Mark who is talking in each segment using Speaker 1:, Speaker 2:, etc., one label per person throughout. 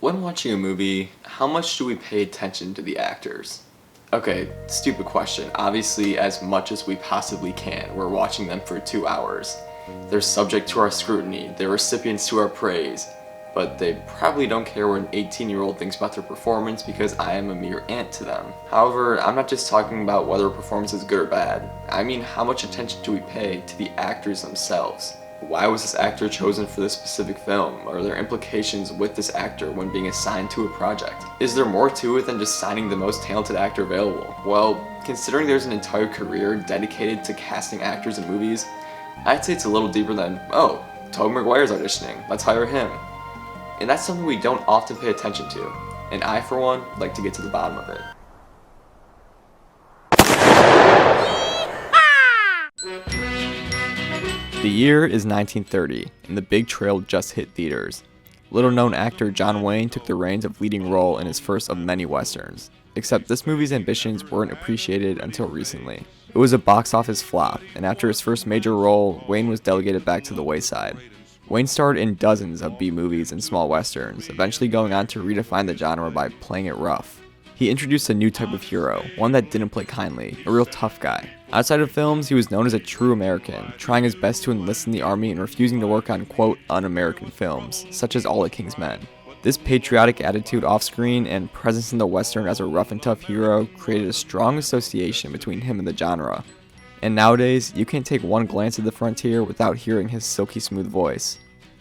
Speaker 1: When watching a movie, how much do we pay attention to the actors? Okay, stupid question. Obviously, as much as we possibly can. We're watching them for 2 hours. They're subject to our scrutiny, they're recipients to our praise, but they probably don't care what an 18-year-old thinks about their performance because I am a mere ant to them. However, I'm not just talking about whether a performance is good or bad. I mean, how much attention do we pay to the actors themselves? Why was this actor chosen for this specific film? Are there implications with this actor when being assigned to a project? Is there more to it than just signing the most talented actor available? Well, considering there's an entire career dedicated to casting actors in movies, I'd say it's a little deeper than, oh, Tobey Maguire's auditioning, let's hire him. And that's something we don't often pay attention to, and I, for one, like to get to the bottom of it. The year is 1930, and The Big Trail just hit theaters. Little-known actor John Wayne took the reins of leading role in his first of many westerns, except this movie's ambitions weren't appreciated until recently. It was a box office flop, and after his first major role, Wayne was delegated back to the wayside. Wayne starred in dozens of B-movies and small westerns, eventually going on to redefine the genre by playing it rough. He introduced a new type of hero, one that didn't play kindly, a real tough guy. Outside of films, he was known as a true American, trying his best to enlist in the army and refusing to work on, quote, un-American films, such as All the King's Men. This patriotic attitude off-screen and presence in the western as a rough and tough hero created a strong association between him and the genre. And nowadays, you can't take one glance at the frontier without hearing his silky smooth voice.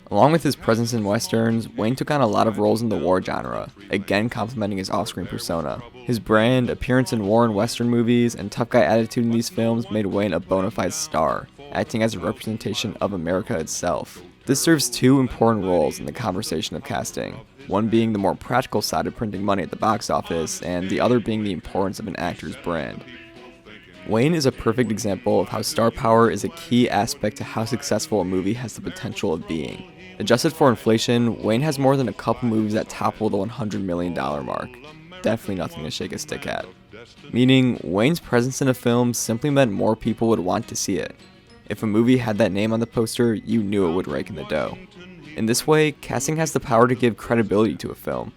Speaker 1: Along with his presence in westerns, Wayne took on a lot of roles in the war genre, again complementing his off-screen persona. His brand, appearance in war and western movies, and tough guy attitude in these films made Wayne a bona fide star, acting as a representation of America itself. This serves two important roles in the conversation of casting, one being the more practical side of printing money at the box office, and the other being the importance of an actor's brand. Wayne is a perfect example of how star power is a key aspect to how successful a movie has the potential of being. Adjusted for inflation, Wayne has more than a couple movies that topple the $100 million mark. Definitely nothing to shake a stick at. Meaning, Wayne's presence in a film simply meant more people would want to see it. If a movie had that name on the poster, you knew it would rake in the dough. In this way, casting has the power to give credibility to a film.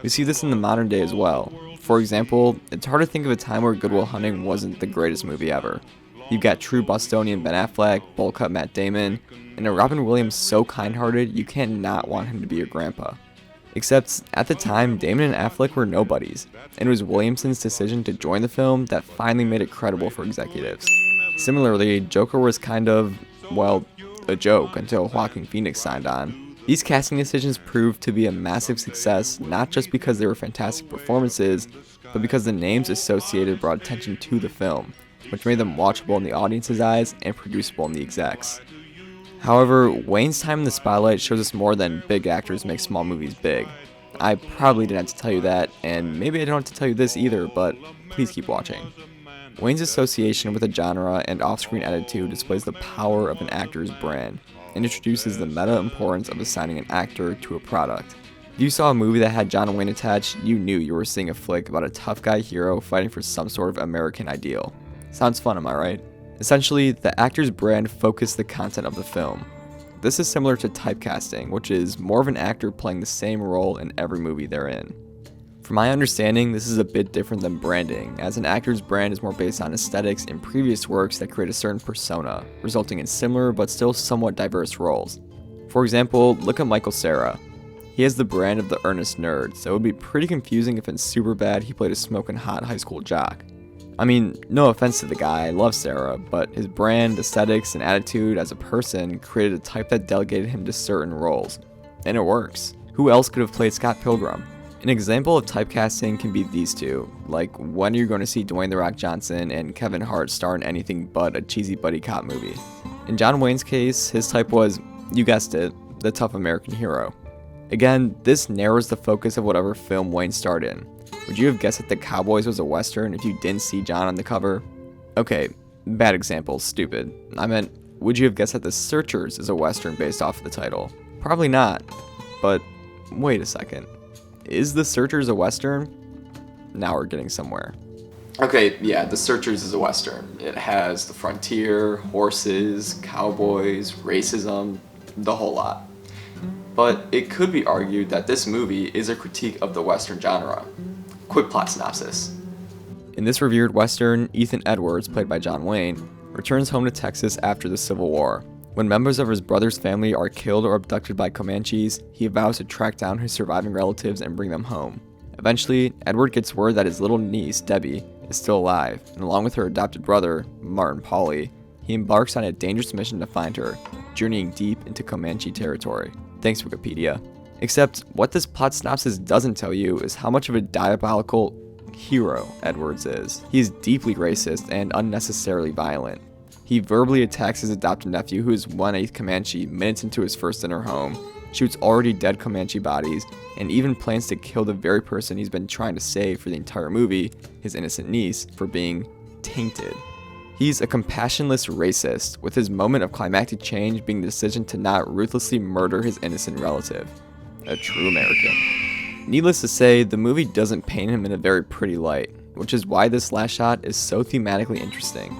Speaker 1: We see this in the modern day as well. For example, it's hard to think of a time where Good Will Hunting wasn't the greatest movie ever. You've got true Bostonian Ben Affleck, bowl cut Matt Damon, and a Robin Williams so kind-hearted you can't not want him to be your grandpa. Except, at the time, Damon and Affleck were nobodies, and it was Williamson's decision to join the film that finally made it credible for executives. Similarly, Joker was kind of, well, a joke until Joaquin Phoenix signed on. These casting decisions proved to be a massive success not just because they were fantastic performances, but because the names associated brought attention to the film, which made them watchable in the audience's eyes and producible in the execs. However, Wayne's time in the spotlight shows us more than big actors make small movies big. I probably didn't have to tell you that, and maybe I don't have to tell you this either, but please keep watching. Wayne's association with the genre and off-screen attitude displays the power of an actor's brand, and introduces the meta-importance of assigning an actor to a product. If you saw a movie that had John Wayne attached, you knew you were seeing a flick about a tough guy hero fighting for some sort of American ideal. Sounds fun, am I right? Essentially, the actor's brand focused the content of the film. This is similar to typecasting, which is more of an actor playing the same role in every movie they're in. From my understanding, this is a bit different than branding, as an actor's brand is more based on aesthetics in previous works that create a certain persona, resulting in similar but still somewhat diverse roles. For example, look at Michael Cera. He has the brand of the earnest nerd, so it would be pretty confusing if in Superbad he played a smoking hot high school jock. I mean, no offense to the guy, I love Cera, but his brand, aesthetics, and attitude as a person created a type that delegated him to certain roles. And it works. Who else could have played Scott Pilgrim? An example of typecasting can be these two, like when are you going to see Dwayne "The Rock" Johnson and Kevin Hart star in anything but a cheesy buddy cop movie? In John Wayne's case, his type was, you guessed it, the tough American hero. Again, this narrows the focus of whatever film Wayne starred in. Would you have guessed that The Cowboys was a western if you didn't see John on the cover? Okay, bad example, stupid. I meant, would you have guessed that The Searchers is a western based off of the title? Probably not. But, wait a second. Is The Searchers a western? Now we're getting somewhere. Okay, yeah, The Searchers is a western. It has the frontier, horses, cowboys, racism, the whole lot. but it could be argued that this movie is a critique of the Western genre. Quick plot synopsis. In this revered Western, Ethan Edwards, played by John Wayne, returns home to Texas after the Civil War. When members of his brother's family are killed or abducted by Comanches, he vows to track down his surviving relatives and bring them home. Eventually, Edward gets word that his little niece, Debbie, is still alive, and along with her adopted brother, Martin Pauly, he embarks on a dangerous mission to find her, journeying deep into Comanche territory. Thanks, Wikipedia. Except, what this plot synopsis doesn't tell you is how much of a diabolical hero Edwards is. He is deeply racist and unnecessarily violent. He verbally attacks his adopted nephew, who is 1/8 Comanche, minutes into his first dinner home, shoots already dead Comanche bodies, and even plans to kill the very person he's been trying to save for the entire movie, his innocent niece, for being tainted. He's a compassionless racist, with his moment of climactic change being the decision to not ruthlessly murder his innocent relative. A true American. Needless to say, the movie doesn't paint him in a very pretty light, which is why this last shot is so thematically interesting.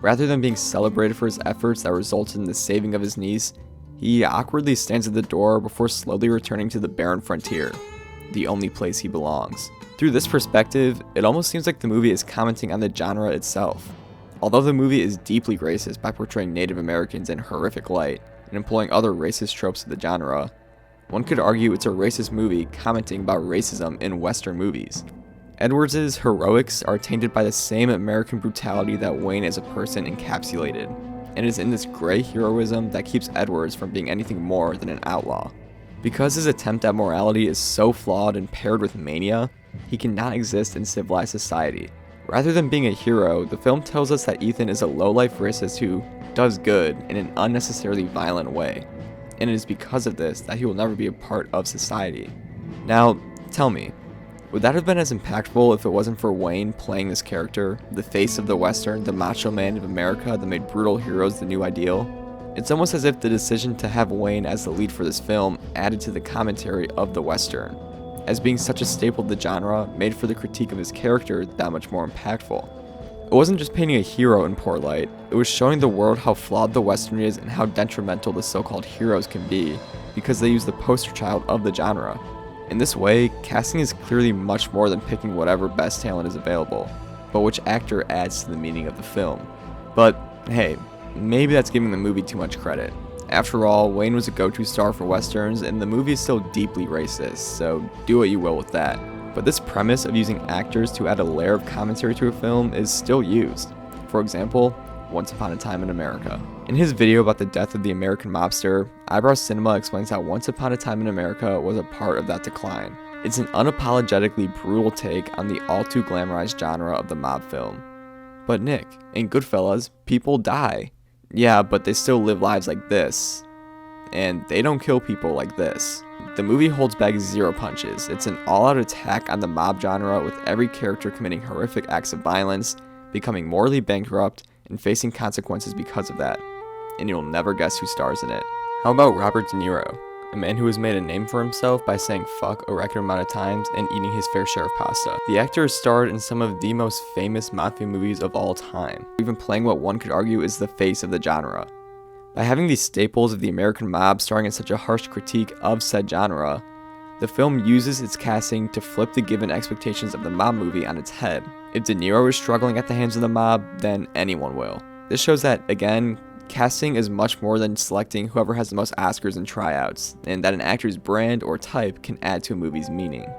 Speaker 1: Rather than being celebrated for his efforts that resulted in the saving of his niece, he awkwardly stands at the door before slowly returning to the barren frontier, the only place he belongs. Through this perspective, it almost seems like the movie is commenting on the genre itself. Although the movie is deeply racist by portraying Native Americans in horrific light and employing other racist tropes of the genre, one could argue it's a racist movie commenting about racism in Western movies. Edwards' heroics are tainted by the same American brutality that Wayne as a person encapsulated, and it is in this gray heroism that keeps Edwards from being anything more than an outlaw. Because his attempt at morality is so flawed and paired with mania, he cannot exist in civilized society. Rather than being a hero, the film tells us that Ethan is a low-life racist who does good in an unnecessarily violent way, and it is because of this that he will never be a part of society. Now, tell me, would that have been as impactful if it wasn't for Wayne playing this character, the face of the Western, the macho man of America that made brutal heroes the new ideal? It's almost as if the decision to have Wayne as the lead for this film added to the commentary of the Western, as being such a staple of the genre made for the critique of his character that much more impactful. It wasn't just painting a hero in poor light, it was showing the world how flawed the Western is and how detrimental the so-called heroes can be, because they use the poster child of the genre. In this way, casting is clearly much more than picking whatever best talent is available, but which actor adds to the meaning of the film. But hey, maybe that's giving the movie too much credit. After all, Wayne was a go-to star for Westerns, and the movie is still deeply racist, so do what you will with that. But this premise of using actors to add a layer of commentary to a film is still used. For example, Once Upon a Time in America. In his video about the death of the American mobster, Eyebrow Cinema explains how Once Upon a Time in America was a part of that decline. It's an unapologetically brutal take on the all-too glamorized genre of the mob film. But Nick, in Goodfellas, people die. Yeah, but they still live lives like this. And they don't kill people like this. The movie holds back zero punches. It's an all-out attack on the mob genre, with every character committing horrific acts of violence, becoming morally bankrupt, and facing consequences because of that. And you'll never guess who stars in it. How about Robert De Niro, a man who has made a name for himself by saying fuck a record amount of times and eating his fair share of pasta. The actor has starred in some of the most famous mafia movies of all time, even playing what one could argue is the face of the genre. By having these staples of the American mob starring in such a harsh critique of said genre, the film uses its casting to flip the given expectations of the mob movie on its head. If De Niro is struggling at the hands of the mob, then anyone will. This shows that, again, casting is much more than selecting whoever has the most Oscars and tryouts, and that an actor's brand or type can add to a movie's meaning.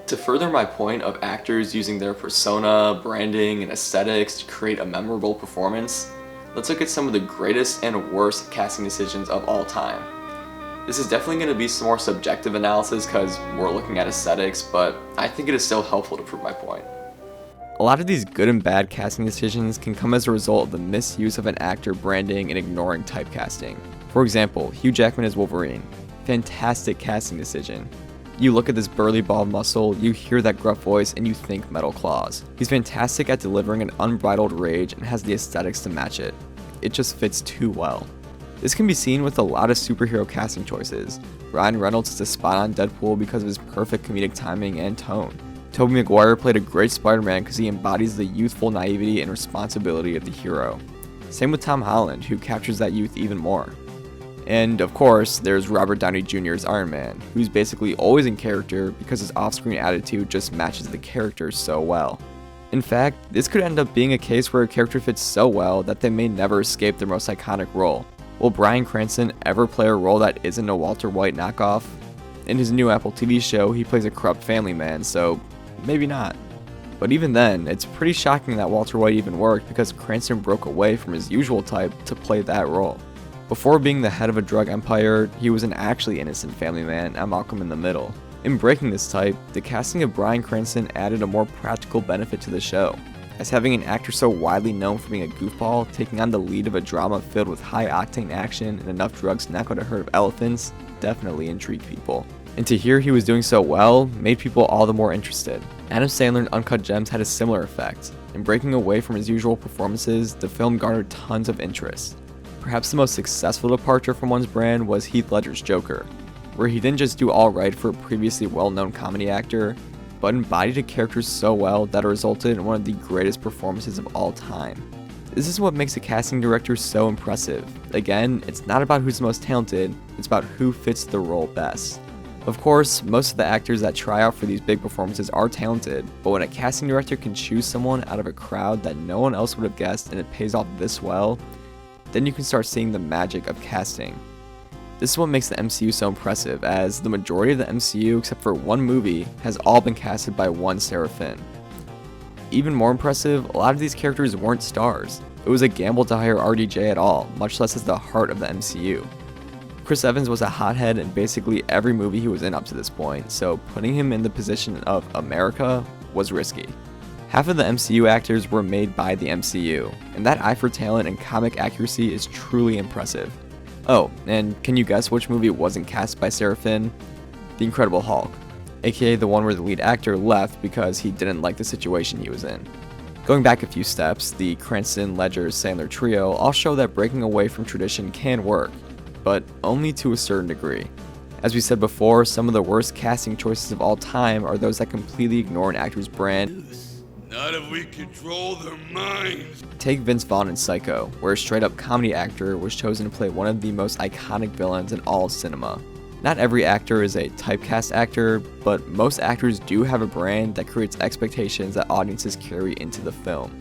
Speaker 1: To further my point of actors using their persona, branding, and aesthetics to create a memorable performance, let's look at some of the greatest and worst casting decisions of all time. This is definitely going to be some more subjective analysis because we're looking at aesthetics, but I think it is still helpful to prove my point. A lot of these good and bad casting decisions can come as a result of the misuse of an actor branding and ignoring typecasting. For example, Hugh Jackman as Wolverine. Fantastic casting decision. You look at this burly bald muscle, you hear that gruff voice, and you think Metal Claws. He's fantastic at delivering an unbridled rage and has the aesthetics to match it. It just fits too well. This can be seen with a lot of superhero casting choices. Ryan Reynolds is a spot-on Deadpool because of his perfect comedic timing and tone. Tobey Maguire played a great Spider-Man because he embodies the youthful naivety and responsibility of the hero. Same with Tom Holland, who captures that youth even more. And of course, there's Robert Downey Jr.'s Iron Man, who's basically always in character because his off-screen attitude just matches the character so well. In fact, this could end up being a case where a character fits so well that they may never escape their most iconic role. Will Bryan Cranston ever play a role that isn't a Walter White knockoff? In his new Apple TV show, he plays a corrupt family man, so maybe not. But even then, it's pretty shocking that Walter White even worked because Cranston broke away from his usual type to play that role. Before being the head of a drug empire, he was an actually innocent family man at Malcolm in the Middle. In breaking this type, the casting of Bryan Cranston added a more practical benefit to the show, as having an actor so widely known for being a goofball taking on the lead of a drama filled with high-octane action and enough drugs to knock out a herd of elephants definitely intrigued people. And to hear he was doing so well made people all the more interested. Adam Sandler in Uncut Gems had a similar effect. In breaking away from his usual performances, the film garnered tons of interest. Perhaps the most successful departure from one's brand was Heath Ledger's Joker, where he didn't just do alright for a previously well-known comedy actor, but embodied a character so well that it resulted in one of the greatest performances of all time. This is what makes a casting director so impressive. Again, it's not about who's the most talented, it's about who fits the role best. Of course, most of the actors that try out for these big performances are talented, but when a casting director can choose someone out of a crowd that no one else would have guessed and it pays off this well, then you can start seeing the magic of casting. This is what makes the MCU so impressive, as the majority of the MCU, except for one movie, has all been casted by one Sarah Finn. Even more impressive, a lot of these characters weren't stars. It was a gamble to hire RDJ at all, much less as the heart of the MCU. Chris Evans was a hothead in basically every movie he was in up to this point, so putting him in the position of America was risky. Half of the MCU actors were made by the MCU, and that eye for talent and comic accuracy is truly impressive. Oh, and can you guess which movie wasn't cast by Sarah Finn? The Incredible Hulk, aka the one where the lead actor left because he didn't like the situation he was in. Going back a few steps, the Cranston, Ledger, Sandler trio all show that breaking away from tradition can work, but only to a certain degree. As we said before, some of the worst casting choices of all time are those that completely ignore an actor's brand.
Speaker 2: Not if we control their minds.
Speaker 1: Take Vince Vaughn in Psycho, where a straight-up comedy actor was chosen to play one of the most iconic villains in all cinema. Not every actor is a typecast actor, but most actors do have a brand that creates expectations that audiences carry into the film.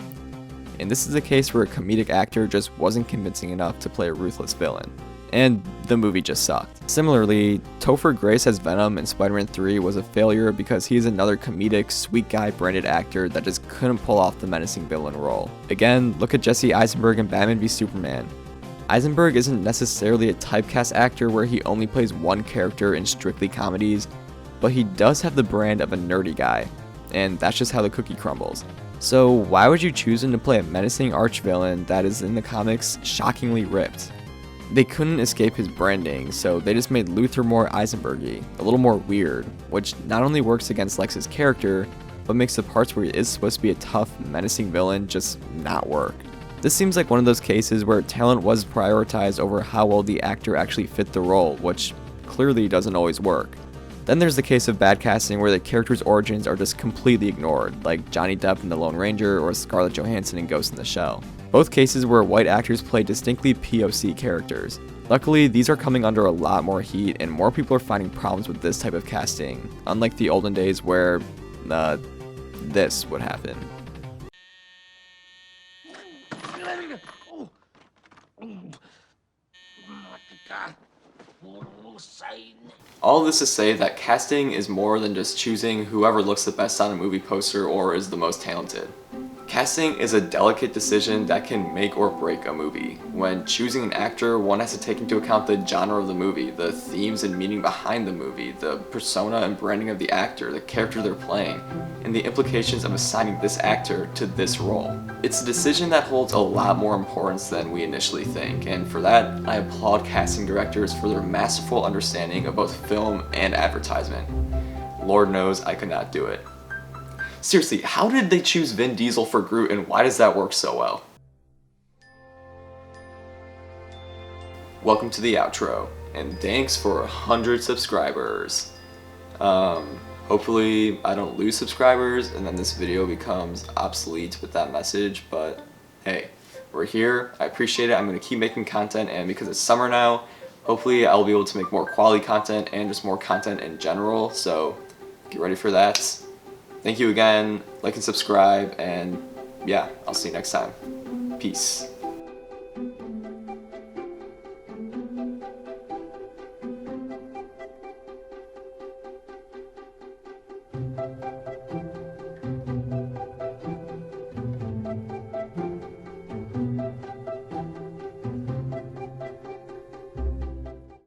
Speaker 1: And this is a case where a comedic actor just wasn't convincing enough to play a ruthless villain. And the movie just sucked. Similarly, Topher Grace as Venom in Spider-Man 3 was a failure because he is another comedic, sweet guy branded actor that just couldn't pull off the menacing villain role. Again, look at Jesse Eisenberg in Batman v Superman. Eisenberg isn't necessarily a typecast actor where he only plays one character in strictly comedies, but he does have the brand of a nerdy guy, and that's just how the cookie crumbles. So why would you choose him to play a menacing arch-villain that is in the comics shockingly ripped? They couldn't escape his branding, so they just made Luther more Eisenberg-y, a little more weird, which not only works against Lex's character, but makes the parts where he is supposed to be a tough, menacing villain just not work. This seems like one of those cases where talent was prioritized over how well the actor actually fit the role, which clearly doesn't always work. Then there's the case of bad casting where the character's origins are just completely ignored, like Johnny Depp in The Lone Ranger or Scarlett Johansson in Ghost in the Shell. Both cases where white actors play distinctly POC characters. Luckily, these are coming under a lot more heat and more people are finding problems with this type of casting, unlike the olden days where, this would happen. All this to say that casting is more than just choosing whoever looks the best on a movie poster or is the most talented. Casting is a delicate decision that can make or break a movie. When choosing an actor, one has to take into account the genre of the movie, the themes and meaning behind the movie, the persona and branding of the actor, the character they're playing, and the implications of assigning this actor to this role. It's a decision that holds a lot more importance than we initially think, and for that, I applaud casting directors for their masterful understanding of both film and advertisement. Lord knows I could not do it. Seriously, how did they choose Vin Diesel for Groot and why does that work so well? Welcome to the outro, and thanks for 100 subscribers. Hopefully I don't lose subscribers and then this video becomes obsolete with that message, but hey, we're here, I appreciate it, I'm going to keep making content, and because it's summer now, Hopefully I'll be able to make more quality content and just more content in general, so get ready for that. Thank you again, like and subscribe, and yeah, I'll see you next time. Peace.